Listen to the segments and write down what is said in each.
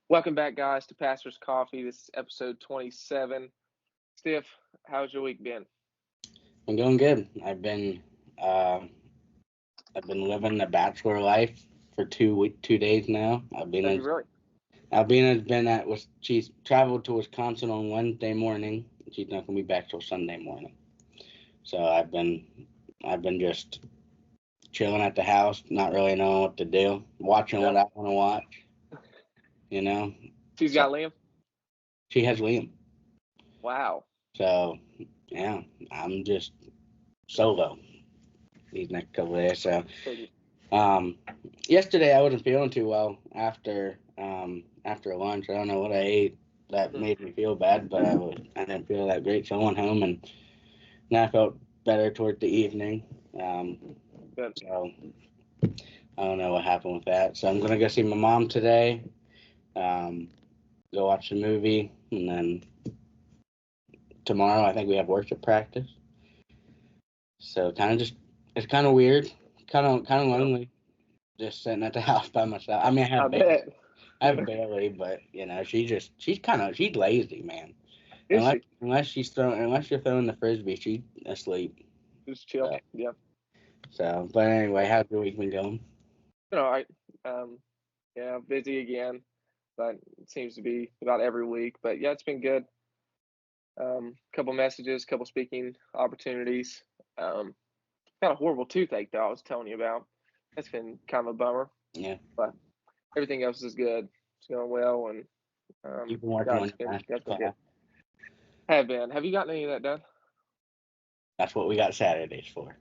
Welcome back, guys, to Pastor's Coffee. This is episode 27. Stiff, how's your week been? I'm doing good. Uh, I've been living the bachelor life for 2 days now. Have you really? Albina's been she's traveled to Wisconsin on Wednesday morning. She's not gonna be back till Sunday morning. So I've been just chilling at the house, not really knowing what to do, watching what I want to watch. You know. She's So got Liam? she has Liam. Wow. So yeah, I'm just solo these next couple of days. So yesterday I wasn't feeling too well after lunch. I don't know what I ate that made me feel bad, but I didn't feel that great, so I went home and now I felt better toward the evening. So I don't know what happened with that. So I'm gonna go see my mom today. Go watch the movie, and then tomorrow I think we have worship practice. So it's kind of weird, kind of lonely, just sitting at the house by myself. I mean, I have Bailey, but she's lazy, man. Unless you're throwing the frisbee, she's asleep. Just chill. So, Yeah. but anyway, how's your week been going? All right. Yeah, busy again, but it seems to be about every week. But yeah, it's been good. Couple messages, couple speaking opportunities. Got a horrible toothache though. I was telling you about. That's been kind of a bummer. Yeah. But everything else is good. It's going well, and You've been working on God's your been good. Have been. Have you gotten any of that done? That's what we got Saturdays for.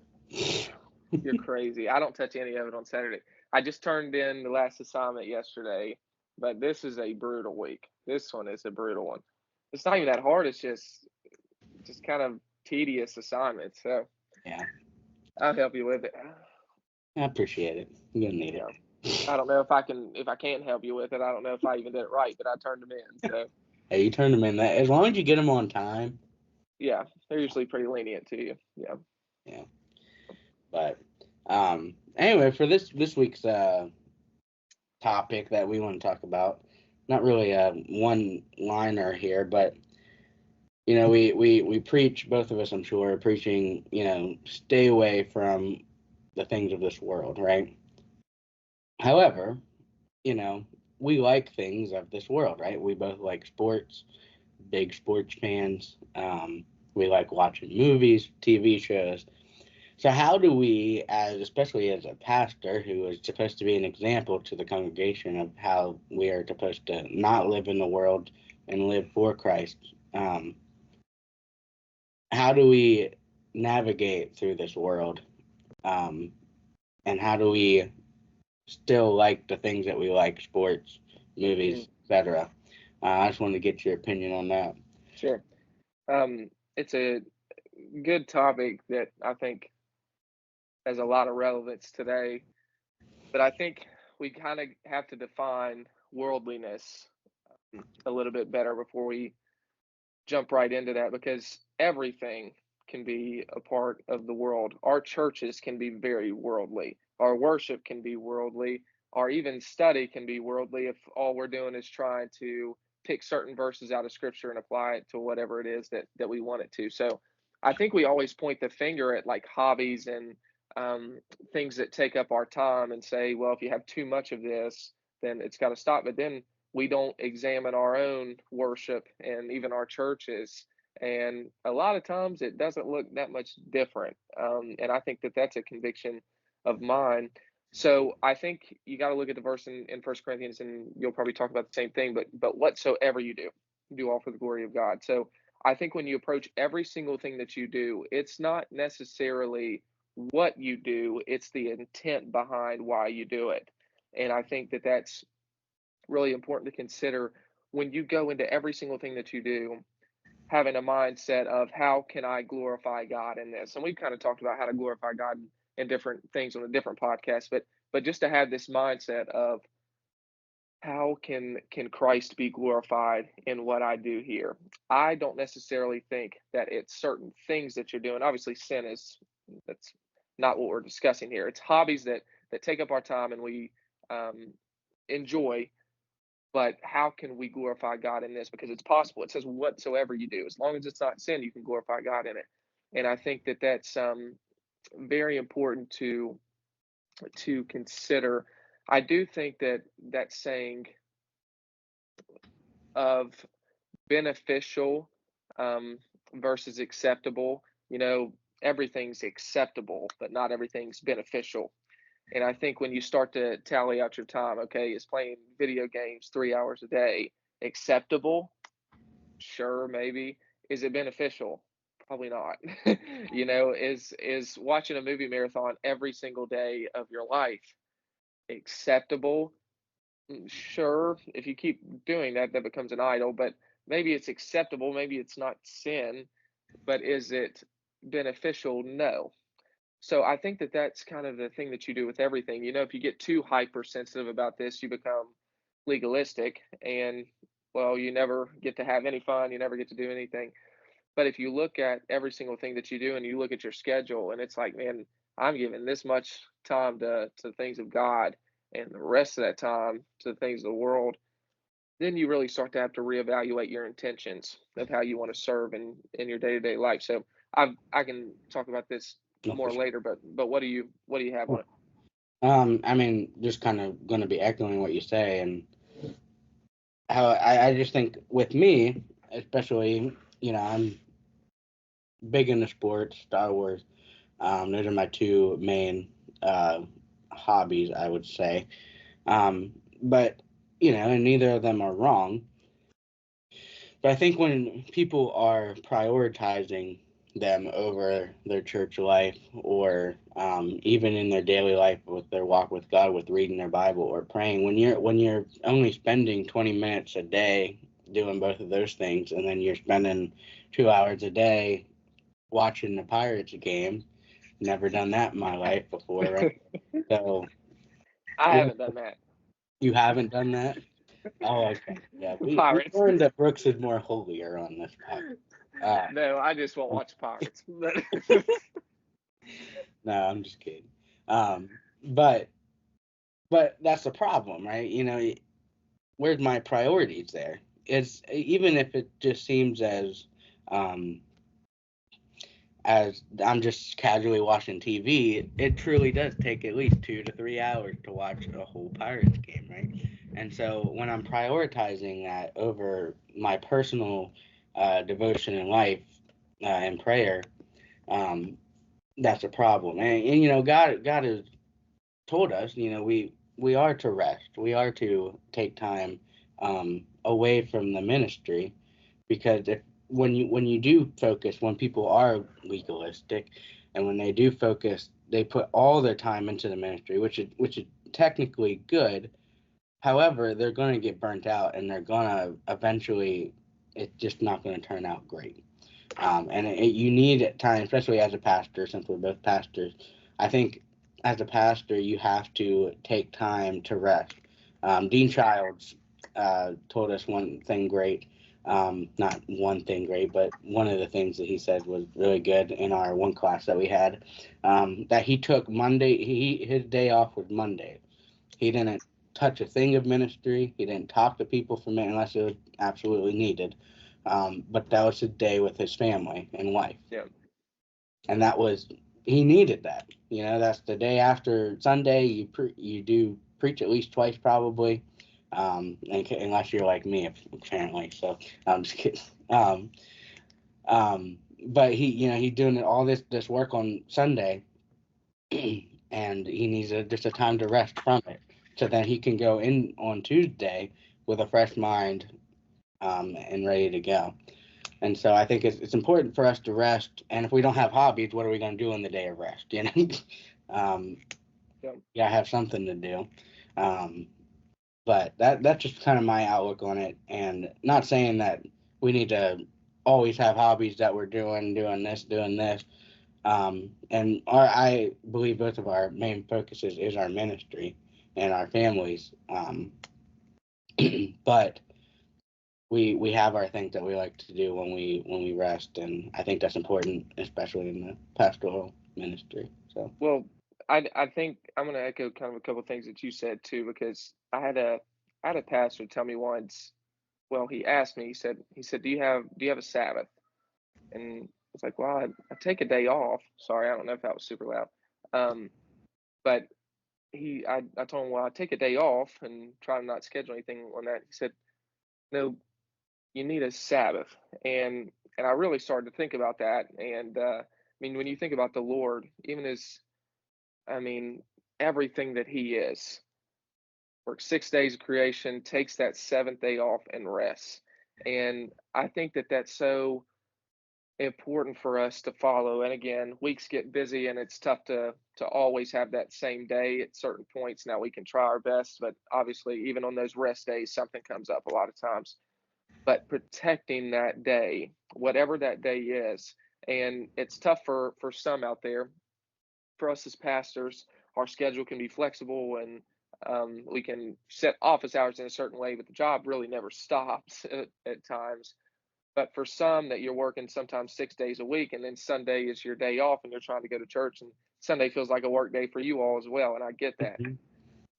You're crazy. I don't touch any of it on Saturday. I just turned in the last assignment yesterday, but this is a brutal week. This one is a brutal one. It's not even that hard. It's just kind of tedious assignment. So yeah, I'll help you with it. I appreciate it. You're gonna need it. I don't know if I can't help you with it. I don't know if I even did it right, but I turned them in. So hey, you turned them in. That as long as you get them on time. Yeah, they're usually pretty lenient to you. Yeah. Yeah. But anyway, for this week's topic that we want to talk about, not really a one-liner here, but we preach, both of us, I'm sure, are preaching, stay away from the things of this world, right? However, we like things of this world, right? We both like sports, big sports fans. We like watching movies, TV shows. So how do we, especially as a pastor who is supposed to be an example to the congregation of how we are supposed to not live in the world and live for Christ, how do we navigate through this world? And how do we still like the things that we like, sports, movies, etc.? I just wanted to get your opinion on that. Sure. It's a good topic that I think has a lot of relevance today, but I think we kind of have to define worldliness a little bit better before we jump right into that, because everything can be a part of the world. Our churches can be very worldly. Our worship can be worldly. Our even study can be worldly if all we're doing is trying to pick certain verses out of scripture and apply it to whatever it is that we want it to. So I think we always point the finger at like hobbies and things that take up our time and say, well, if you have too much of this, then it's got to stop. But then we don't examine our own worship and even our churches. And a lot of times it doesn't look that much different. And I think that that's a conviction of mine. So I think you got to look at the verse in 1 Corinthians, and you'll probably talk about the same thing, but whatsoever you do all for the glory of God. So I think when you approach every single thing that you do, it's not necessarily what you do, it's the intent behind why you do it. And I think that that's really important to consider when you go into every single thing that you do, having a mindset of how can I glorify God in this? And we've kind of talked about how to glorify God in different things on a different podcast, but just to have this mindset of how can Christ be glorified in what I do here? I don't necessarily think that it's certain things that you're doing. Obviously, that's not what we're discussing here. It's hobbies that take up our time and we enjoy. but how can we glorify God in this? Because it's possible. It says, whatsoever you do, as long as it's not sin, you can glorify God in it. And I think that that's very important to consider. I do think that that saying of beneficial um, versus acceptable, everything's acceptable, but not everything's beneficial. And I think when you start to tally out your time, okay, is playing video games 3 hours a day acceptable? Sure, maybe. Is it beneficial? Probably not. Is watching a movie marathon every single day of your life acceptable? Sure, if you keep doing that, that becomes an idol, but maybe it's acceptable, maybe it's not sin, but is it beneficial? No. So I think that that's kind of the thing that you do with everything. If you get too hypersensitive about this, you become legalistic and, well, you never get to have any fun, you never get to do anything. But if you look at every single thing that you do and you look at your schedule and it's like, man, I'm giving this much time to things of God and the rest of that time to the things of the world, then you really start to have to reevaluate your intentions of how you want to serve in your day-to-day life. So I can talk about this No, for more sure. later, but what do you have on it? I mean, just kind of going to be echoing what you say, and how I just think with me, especially, I'm big into sports, Star Wars. Those are my two main uh, hobbies, I would say. But and neither of them are wrong. But I think when people are prioritizing them over their church life, or even in their daily life with their walk with God, with reading their Bible or praying, when you're only spending 20 minutes a day doing both of those things, and then you're spending 2 hours a day watching the Pirates game, never done that in my life before, right? So I what, haven't done that. you haven't done that? Oh, okay. Yeah, we Pirates. learned that Brooks is more holier on this podcast. No, I just won't watch Pirates. But No, I'm just kidding. Um, but that's the problem, right? Where's my priorities there? It's even if it just seems um, as I'm just casually watching TV, it truly does take at least 2 to 3 hours to watch a whole Pirates game, right? And so when I'm prioritizing that over my personal devotion in life and prayer, um, that's a problem. And God has told us, we are to rest. We are to take time away from the ministry, because if when you do focus, when people are legalistic, and when they do focus, they put all their time into the ministry, which is technically good. However, they're going to get burnt out, and they're going to eventually. It's just not going to turn out great. And you need time, especially as a pastor, since we're both pastors. I think as a pastor, you have to take time to rest. Dean Childs told us one thing great. Not one thing great, but one of the things that he said was really good in our one class that we had. That he took Monday. His day off was Monday. He didn't touch a thing of ministry. He didn't talk to people from it unless it was absolutely needed. But that was his day with his family and wife, yeah, and he needed that. That's the day after Sunday. You do preach at least twice probably, unless you're like me apparently. So I'm just kidding. But he's doing all this work on Sunday, and he needs just a time to rest from it, so that he can go in on Tuesday with a fresh mind, and ready to go. And so I think it's important for us to rest. And if we don't have hobbies, what are we going to do on the day of rest? um, yeah. yeah, have something to do. Um, but that's just kind of my outlook on it. And not saying that we need to always have hobbies that we're doing this, doing this. And I believe both of our main focuses is our ministry and our families. But we have our things that we like to do when we rest, and I think that's important, especially in the pastoral ministry. So Well, I think I'm going to echo kind of a couple of things that you said too, because I had I had a pastor tell me once. Well, he asked me. He said, do you have a Sabbath? And I was like, well, I take a day off. Sorry, I don't know if that was super loud. But I told him, well, I take a day off and try to not schedule anything on that. He said, no, you need a Sabbath. And I really started to think about that. And I mean, when you think about the Lord, even as I mean, everything that He is, works 6 days of creation, takes that seventh day off and rests. And I think that that's so important for us to follow. And again, weeks get busy and it's tough to always have that same day at certain points. Now we can try our best, but obviously even on those rest days, something comes up a lot of times. But protecting that day, whatever that day is, and it's tough for some out there. For us as pastors, our schedule can be flexible and we can set office hours in a certain way, but the job really never stops at times. But for some that you're working sometimes 6 days a week, and then Sunday is your day off, and you're trying to go to church, and Sunday feels like a work day for you all as well, and I get that. Mhm.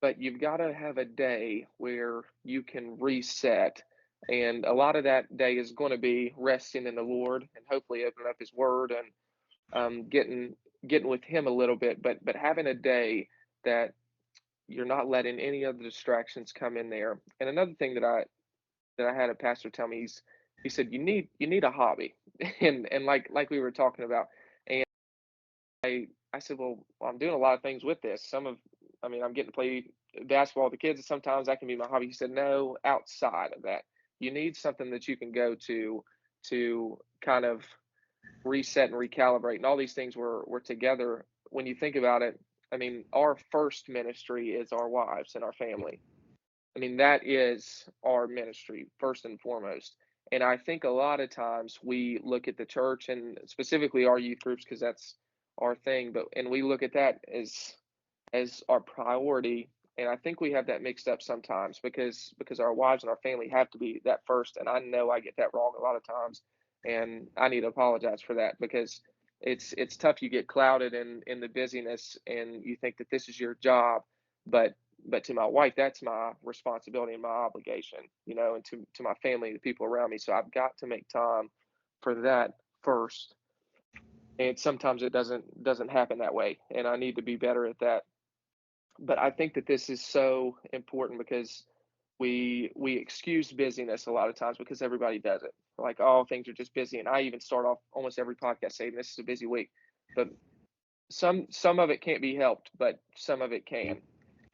But you've got to have a day where you can reset, and a lot of that day is going to be resting in the Lord, and hopefully opening up His Word and getting with Him a little bit. But having a day that you're not letting any other distractions come in there. And another thing that I had a pastor tell me. He said you need a hobby, and like we were talking about, and I said, well, I'm doing a lot of things with this. I mean, I'm getting to play basketball with the kids, and sometimes that can be my hobby. He said, no, outside of that, you need something that you can go to kind of reset and recalibrate, and all these things were together. When you think about it, I mean, our first ministry is our wives and our family. I mean, that is our ministry first and foremost. And I think a lot of times we look at the church and specifically our youth groups because that's our thing, but and we look at that as our priority. And I think we have that mixed up sometimes because our wives and our family have to be that first. And I know I get that wrong a lot of times, and I need to apologize for that because it's tough. You get clouded in the busyness, and you think that this is your job, but to my wife, that's my responsibility and my obligation, and to my family, the people around me. So I've got to make time for that first. And sometimes it doesn't happen that way, and I need to be better at that. But I think that this is so important because we excuse busyness a lot of times because everybody does it. Like, oh, things are just busy, and I even start off almost every podcast saying this is a busy week. But some of it can't be helped, but some of it can,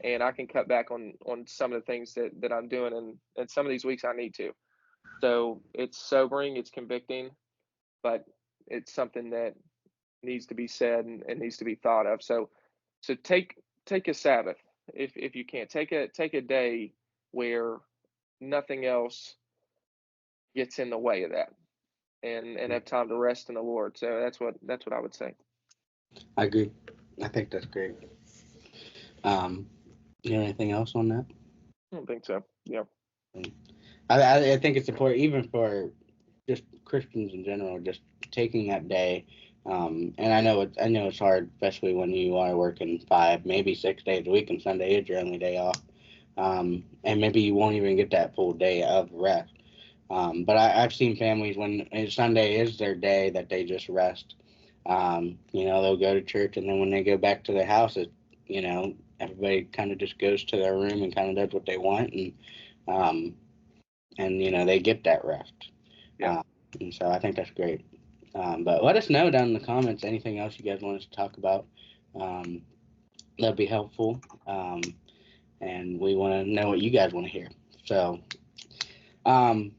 and I can cut back on some of the things that I'm doing, and some of these weeks I need to. So it's sobering, it's convicting, but it's something that needs to be said and needs to be thought of. So take a Sabbath if you can. Take a day where nothing else gets in the way of that, and have time to rest in the Lord. So that's what I would say. I agree. I think that's great. Um, you have anything else on that? I don't think so. Yeah. I think it's important, even for just Christians in general, just taking that day. And I know it's hard, especially when you are working 5, maybe 6 days a week, and Sunday is your only day off. And maybe you won't even get that full day of rest. But I've seen families when Sunday is their day that they just rest. They'll go to church, and then when they go back to their house, everybody kind of just goes to their room and kind of does what they want, um, and they get that rest. Yeah. Uh, and so I think that's great. But let us know down in the comments anything else you guys want us to talk about. Um, that'd be helpful. And we want to know what you guys want to hear. So um,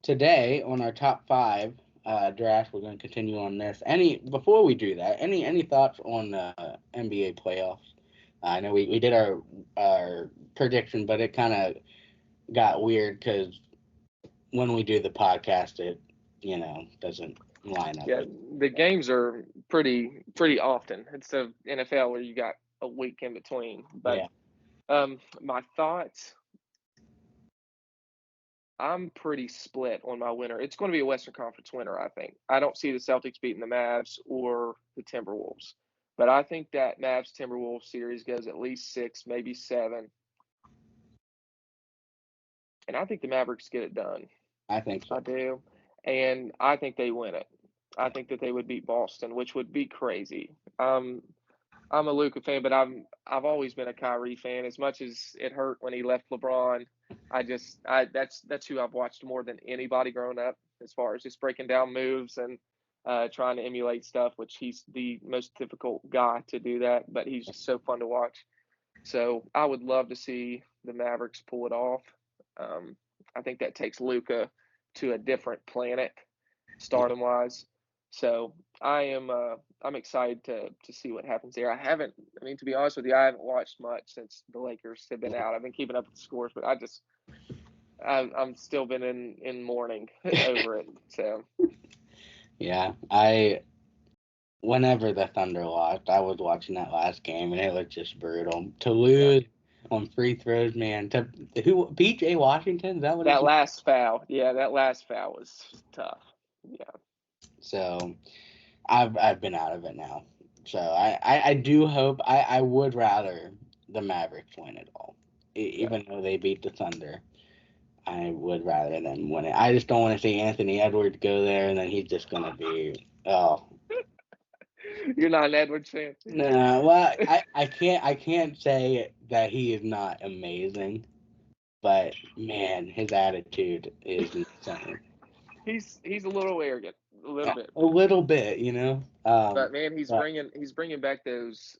today on our top five draft, we're going to continue on this. Before we do that, any thoughts on NBA playoffs? I know we did our prediction, but it kind of got weird because when we do the podcast, it doesn't line up. Yeah, the games are pretty often. It's the NFL where you got a week in between. But Yeah. my thoughts, I'm pretty split on my winner. It's going to be a Western Conference winner, I think. I don't see the Celtics beating the Mavs or the Timberwolves, but I think that Mavs Timberwolves series goes at least 6, maybe 7. and I think the Mavericks get it done. I think I so. do, and I think they win it. I think that they would beat Boston, which would be crazy. I'm a Luka fan, but I've always been a Kyrie fan. As much as it hurt when he left LeBron, I that's who I've watched more than anybody growing up, as far as just breaking down moves and trying to emulate stuff. Which he's the most difficult guy to do that, but he's just so fun to watch. So I would love to see the Mavericks pull it off. Um, I think that takes Luka to a different planet, Yeah. stardom wise. So I'm excited to see what happens there. I mean, to be honest with you, I haven't watched much since the Lakers have been out. I've been keeping up with the scores, but I'm still been in mourning over it. So Yeah. Whenever the Thunder lost, I was watching that last game, and it was just brutal. To yeah, lose on free throws, man. To who? PJ Washington? Is that what his that name? last foul, yeah, that last foul was tough. Yeah, So I've been out of it now. So I do hope I would rather the Mavericks win it all, yeah. even though they beat the Thunder. I would rather them win it. I just don't want to see Anthony Edwards go there and then he's just gonna be You're not an Edwards fan. no. Well, I can't say that he is not amazing, but man, his attitude is insane. He's a little arrogant, a little bit, A little bit, you know. but man, But he's bringing back those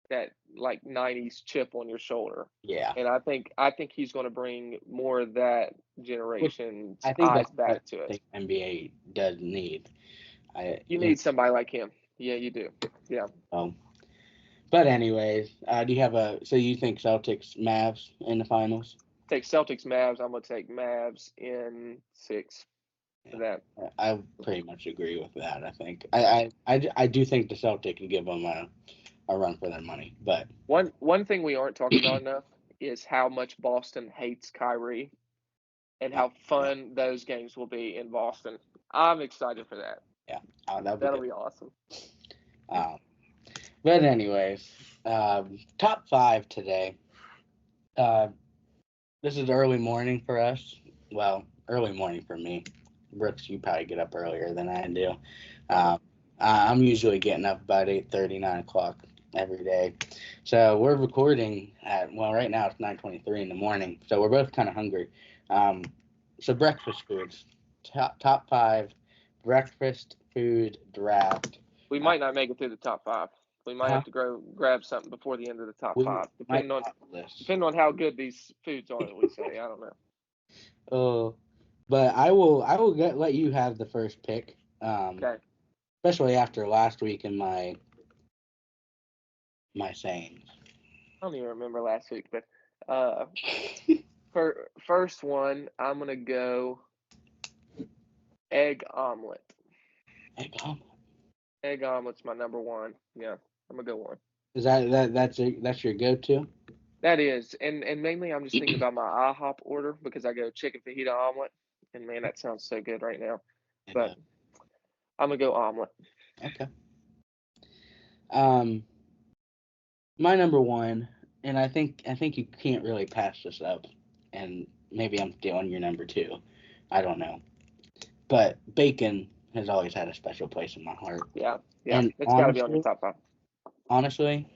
that like '90s chip on your shoulder, yeah, and I think he's going to bring more of that which generation's I think eyes that's what back to the it. NBA does need. I You you need somebody like him. Yeah, you do. Yeah, know. But anyways, do you have so you think Celtics Mavs in the finals? take Celtics Mavs. I'm going to take Mavs in 6 for Yeah, that. I pretty much agree with that. I think I do think the Celtics can give them a run for their money, but One thing we aren't talking about enough is how much Boston hates Kyrie and uh, how yeah, fun those games will be in Boston. I'm excited for that. yeah, that'll be That'll good. be awesome. Um, but anyways, top five today. Uh, this is early morning for us. Well, early morning for me. Brooks, you probably get up earlier than I do. Uh-huh. Um, I'm usually getting up about 8:30, 9 o'clock every day. So we're recording at, well, right now it's 9:23 in the morning. So we're both kind of hungry. Um, so breakfast foods, top five breakfast food draft. We Uh, might not make it through the top five. We might huh? have to grab something before the end of the top We five, might top this. depending on how good these foods are that we say. I don't know. Oh, but I will let you have the first pick. Okay. Especially after last week and my sayings. I don't even remember last week, but uh, for first one, I'm gonna go egg omelet. Egg omelet. Egg omelet's my number one. Yeah, I'm gonna go one. Is that's your go-to? That is, and mainly I'm just thinking about my IHOP order because I go chicken fajita omelet, and man, that sounds so good right now. It But I'm gonna go omelet. Okay. Um, my number one, and I think you can't really pass this up, and maybe I'm stealing your number two. I don't know, but bacon has always had a special place in my heart. Yeah, yeah, And it's got to be on your top five. honestly,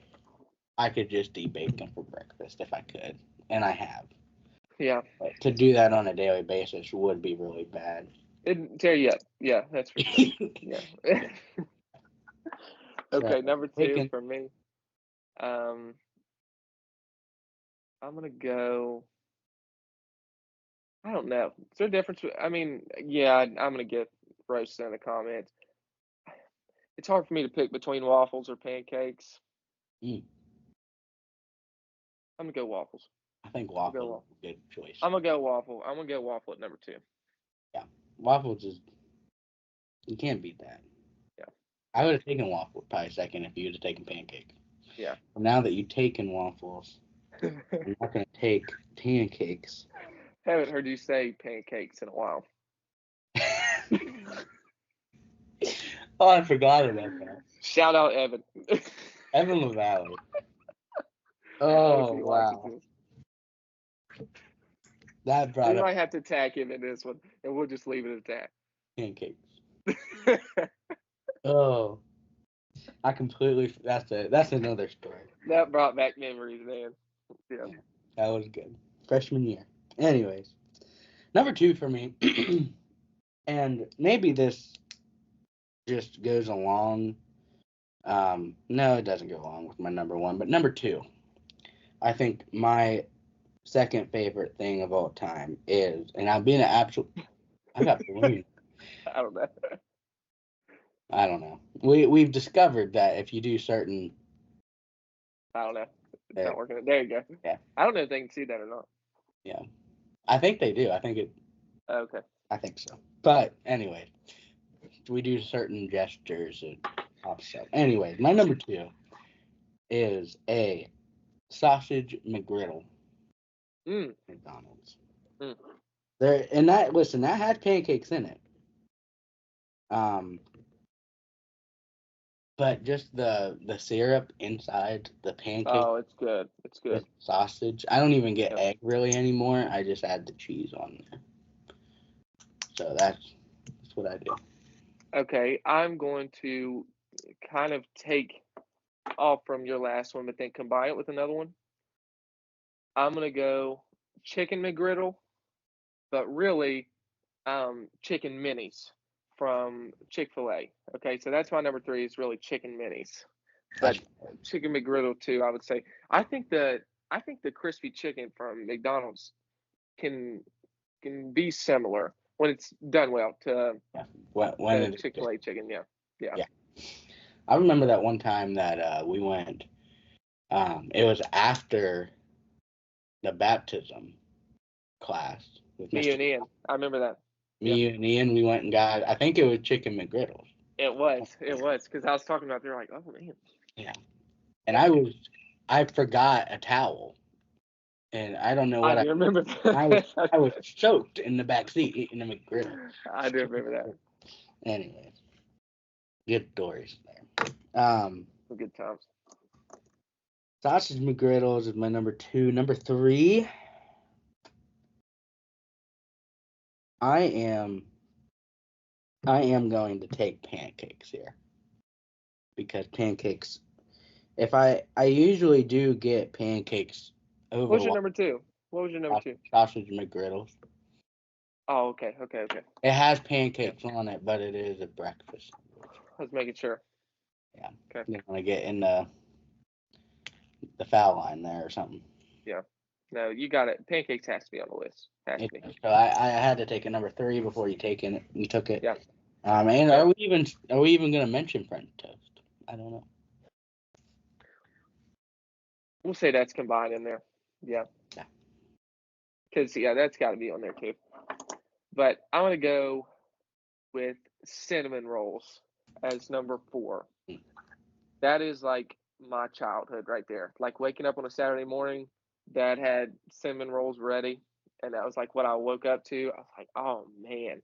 I could just eat bacon for breakfast if I could, and I have. Yeah, But to do that on a daily basis would be really bad. it tear you up. Yeah, that's for sure. Yeah. So Okay, number two bacon. for me. Um, I'm gonna go. I don't know. Is there a difference? I mean, yeah, I'm gonna get roasted in the comments. It's hard for me to pick between waffles or pancakes. Mm, I'm gonna go waffles. I think I'm gonna go waffles waffle. is a good choice. I'm gonna go waffle. I'm gonna go waffle at number two. Yeah, waffles is you can't beat that. Yeah, I would have taken waffles probably second if you would have taken pancake. yeah. But now that you've taken waffles, I'm not gonna take pancakes. Haven't heard you say pancakes in a while. Oh, I forgot about that. Shout out Evan. Evan LaValle. I hope Oh he watches wow. this. That We brought up might have to tag him in this one, and we'll just leave it at pancakes. that. Oh, that's another story. That brought back memories, man. Yeah. That was good. Freshman year. Anyways, number 2 for me, and maybe this just goes along. No, it doesn't go along with my number 1, but number 2, I think my second favorite thing of all time is, and I'm being an absolute. I got balloons. I don't know. I don't know. We've discovered that if you do certain, I don't know. It's there, not working. There you go. yeah, I don't know if they can see that or not. yeah, I think they do. Okay. I think so. But anyway, we do certain gestures and offset. Anyway, my number 2 is a sausage McGriddle. Mm. McDonald's. Mm. There and that had pancakes in it. Um, but just the syrup inside the pancake Oh, it's good. It's with good. sausage. I don't even get Yep. egg really anymore. I just add the cheese on there. So that's what I do. Okay, I'm going to kind of take off from your last one, but then combine it with another one. I'm gonna go chicken McGriddle, but really chicken minis from Chick-fil-A. Okay, so that's my number 3 is really chicken minis. But chicken McGriddle too, I would say. I think the crispy chicken from McDonald's can be similar when it's done well to Yeah. When the it is good. Chick-fil-A chicken. Yeah. Yeah. Yeah. I remember that one time that we went. It was after the baptism class with Me Mr. and Ian. I remember that. Yeah. Me and Ian. We went and got. I think it was chicken McGriddles. It was. It was because I was talking about. They're like, oh man. Yeah. And I forgot a towel, and I don't know I what do remember that. I was soaked in the back seat eating a McGriddle. I do remember that. Anyways, good stories there. Good times. Sausage McGriddles is my number 2. Number 3, I am going to take pancakes here because pancakes. If I usually do get pancakes What over was your number 2? What was your number 2? sausage McGriddles. Oh, okay. Okay. Okay. It has Yeah. pancakes on it, but it is a breakfast. I was making sure. Yeah. Okay. You want to get in the foul line there or something. Yeah. No, you got it. Pancakes has to be on the list. Has to be. So I had to take a number 3 before you took it. Yeah. And Yeah. are we even gonna mention French toast? I don't know. We'll say that's combined in there. Yeah. Yeah. Because that's got to be on there too. But I'm gonna go with cinnamon rolls as number 4. Mm. That is like my childhood right there. Like waking up on a Saturday morning, Dad had cinnamon rolls ready, and that was like what I woke up to. I was like, oh man,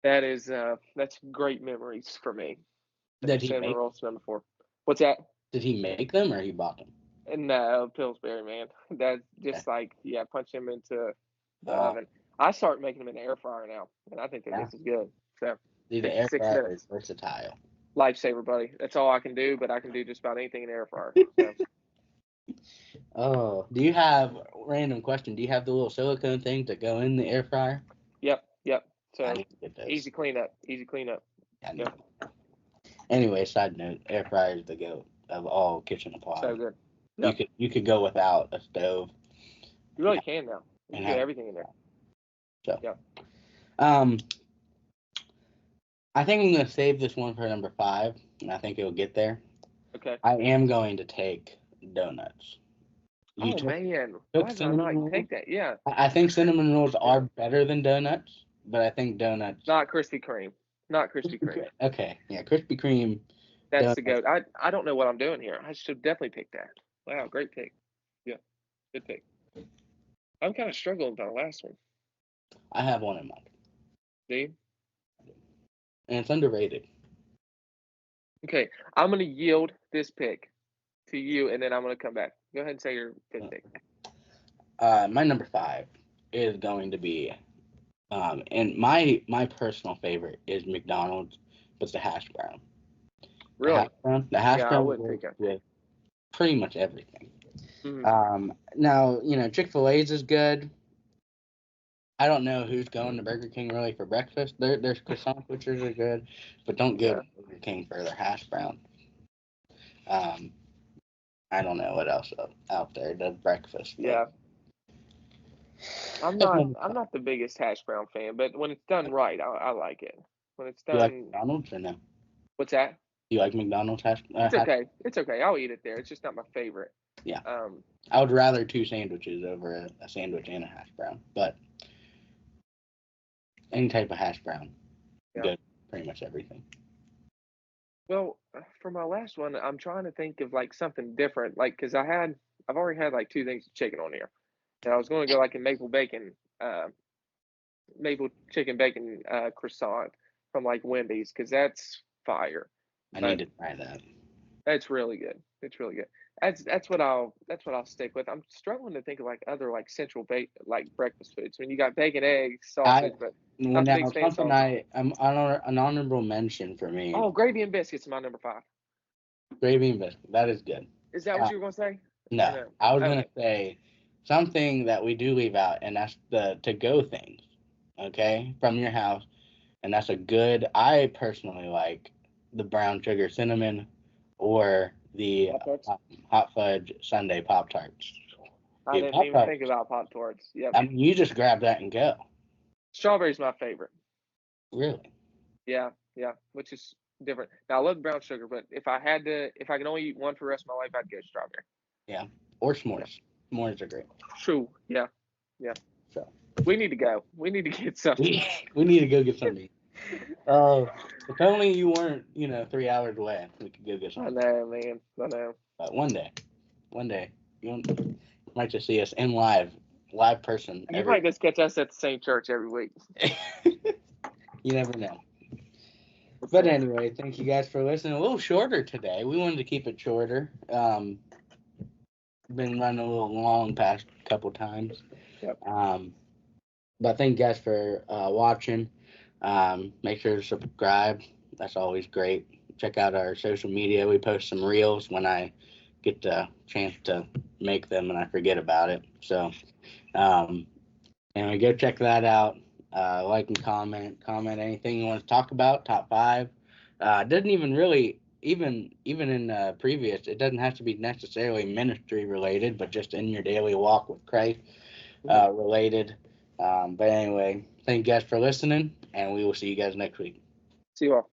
that's great memories for me. So Did he cinnamon make rolls number 4. What's that? did he make them or he bought them? And Pillsbury, man. That's just like punch them into the Uh, oven. I start making them in the air fryer now, and I think they're yeah. just as good. So The take air 6 fryer is minutes. versatile. Lifesaver, buddy. That's all I can do, but I can do just about anything in the air fryer. So. Oh, do you have random question? Do you have the little silicone thing to go in the air fryer? Yep. I So need to get those. easy cleanup. Easy cleanup. Yeah, Yep. Anyway, side note: air fryer is the goat of all kitchen So appliances. good. Yep. You could go without a stove. You really can now. You can get everything in there. So, yeah. I think I'm gonna save this one for number 5, and I think it'll get there. Okay. I am going to take donuts. Man, why did I not take that? Yeah. I think cinnamon rolls are better than donuts, but I think donuts. Not Krispy Kreme. Not Krispy Kreme. Okay, yeah, Krispy Kreme. That's donuts. the goat. I don't know what I'm doing here. I should definitely pick that. Wow, great pick. Yeah, good pick. I'm kind of struggling with our last one. I have one in mind. Do you? And it's underrated. Okay, I'm gonna yield this pick to you, and then I'm gonna come back. Go ahead and say your fifth pick. My number 5 is going to be, and my personal favorite is McDonald's, but the hash brown. Really? The hash Yeah, I brown wouldn't pick works it. with pretty much everything. Hmm. Now Chick-fil-A's is good. I don't know who's going to Burger King really for breakfast. Their croissant butchers are good, but don't go Yeah. to Burger King for their hash brown. Um, I don't know what else out there does breakfast, but Yeah. I'm that's not. one I'm time. not the biggest hash brown fan, but when it's done right, I like it. When it's You like done, McDonald's or no? what's that? You like McDonald's It's hash? okay. It's okay. I'll eat it there. It's just not my favorite. Yeah, Um. I would rather two sandwiches over a sandwich and a hash brown, but any type of hash brown, Yeah. good, pretty much everything. Well, for my last one, I'm trying to think of like something different, like because I've already had like two things of chicken on here, and I was going to go like a maple chicken bacon croissant from like Wendy's because that's fire. I need But to try that. that's really good. It's really good. That's what I'll stick with. I'm struggling to think of like other like central like breakfast foods. When you got bacon, eggs, I sausage, but well not the now biggest fan of something sausage. I'm an honorable mention for me. Oh, gravy and biscuits is my number five. Gravy and biscuit. That is good. Is that what Uh, you were gonna say? Or no, no? I was gonna Okay. say something that we do leave out, and that's the to go things. Okay, from your house, and that's a good. I personally like the brown sugar cinnamon, or the Pop tarts. hot fudge sundae pop tarts. I Dude, didn't pop even think tarts. about Pop Tarts. Yep. I mean, you just grab that and go. Strawberry's my favorite. Really? Yeah, yeah, which is different. Now I love brown sugar, but if I can only eat one for the rest of my life, I'd go strawberry. Yeah. Or Yeah, s'mores. S'mores are great. true. Yeah, yeah. So We need to go. We need to get something. we need to go get something. Oh, if only you weren't, 3 hours away, we could go get I something. know, man. I know. But one day, you might just see us in live person You every. might just catch us at the same church every week. You never know. What's But that? anyway, thank you guys for listening. A little shorter today. We wanted to keep it shorter. Been running a little long past couple times. Yep. Um, but thank you guys for watching. Make sure to subscribe. That's always great. Check out our social media. We post some reels when I get the chance to make them and I forget about it. So, um, anyway, go check that out. Like and comment anything you want to talk about. Top five. Doesn't even really even in previous. It doesn't have to be necessarily ministry related, but just in your daily walk with Christ Mhm. related. But anyway, thank you guys for listening, and we will see you guys next week. See you all.